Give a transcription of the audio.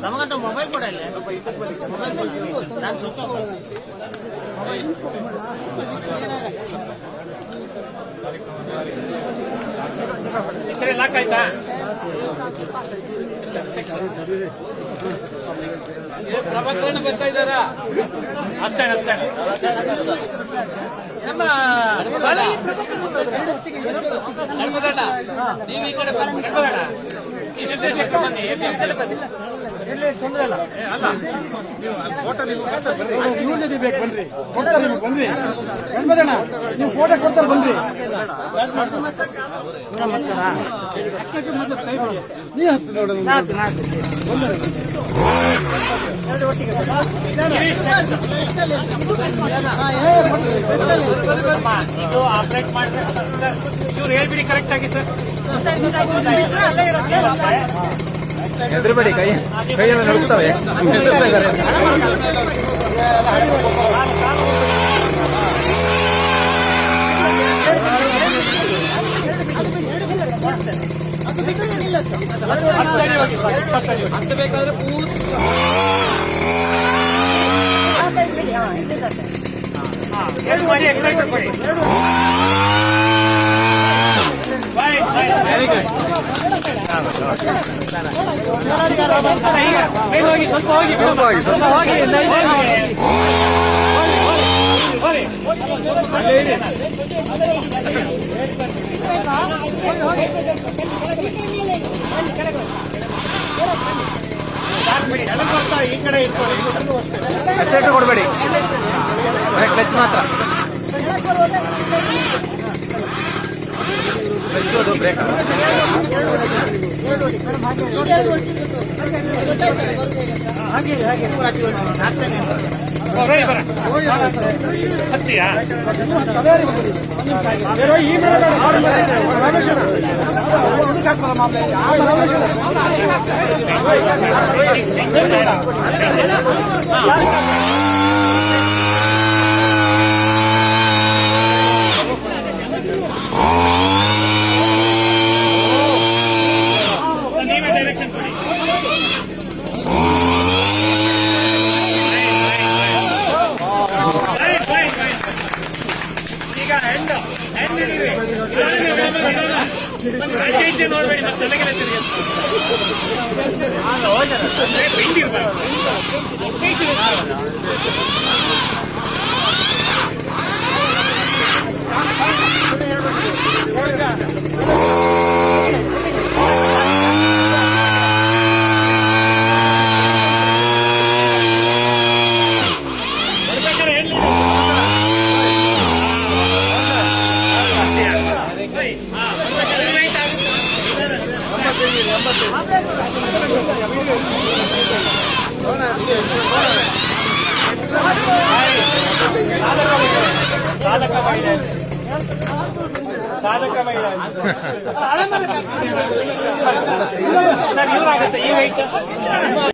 ನಮಗಂತ mobile ಕೂಡ ಇಲ್ಲ. ನಾನು ಸುತ್ತ ಹೆಸರೇ ಲಾಕ್ ಆಯ್ತಾ? ಪ್ರಭಾಕರಣ ಬರ್ತಾ ಇದ್ದಾರಾ? ನಮ್ಮ ನೀವು ಈ ಕಡೆ ಈ ನಿರ್ದೇಶಕ ಬನ್ನಿ. ತೊಂದರೆ ಇಲ್ಲ. ಇವ್ರನ್ನೇ ಬೇಕು ಬನ್ರಿ, ಕೊಡ್ತಾರೆ ನಿಮಗೆ ಬನ್ರಿ. ಗಣಪತಣ್ಣ ನೀವು ಫೋಟೋ ಕೊಡ್ತಾರೆ ಬನ್ರಿ. ನೀ ಹತ್ತು ನೋಡ ಇದು ಆಪರೇಟ್ ಮಾಡ್ಬೇಕು ಸರ್. ಇವ್ರು ಹೇಳ್ಬಿಡಿ ಕರೆಕ್ಟ್ ಆಗಿ ಸರ್. ಎದುರುಬೇಡಿ, ಕೈಯೆಲ್ಲ ನಡುತ್ತವೆ. ಹೆದರ್ತಾ ಇದ್ದಾರೆ. ಹತ್ತು ಬೇಕಾದ್ರೆ ಹೋಗಿ ಸ್ವಲ್ಪ ಹೋಗಿ ಈ ಕಡೆ ಅಷ್ಟೇಟು ಕೊಡಬೇಡಿ, ಕ್ಲಚ್ ಮಾತ್ರ. ಕ್ಲಚ್ ಅದು ಬ್ರೇಕ್. ಹತ್ತಿಯಾ ನೀವೇ ಡೈರೆಕ್ಷನ್ ಕೊಡಿ. ಈಗ ಹೆಣ್ಣು ಆಚೆ ನೋಡ್ಬೇಡಿ, ಮತ್ತೆ ತಲೆಗೆಲ್ಲ ಸಾಧಕ ಮಹಿಳೆ ಸರ್, ಇವರಾಗುತ್ತೆ ಈ ವೈಟ್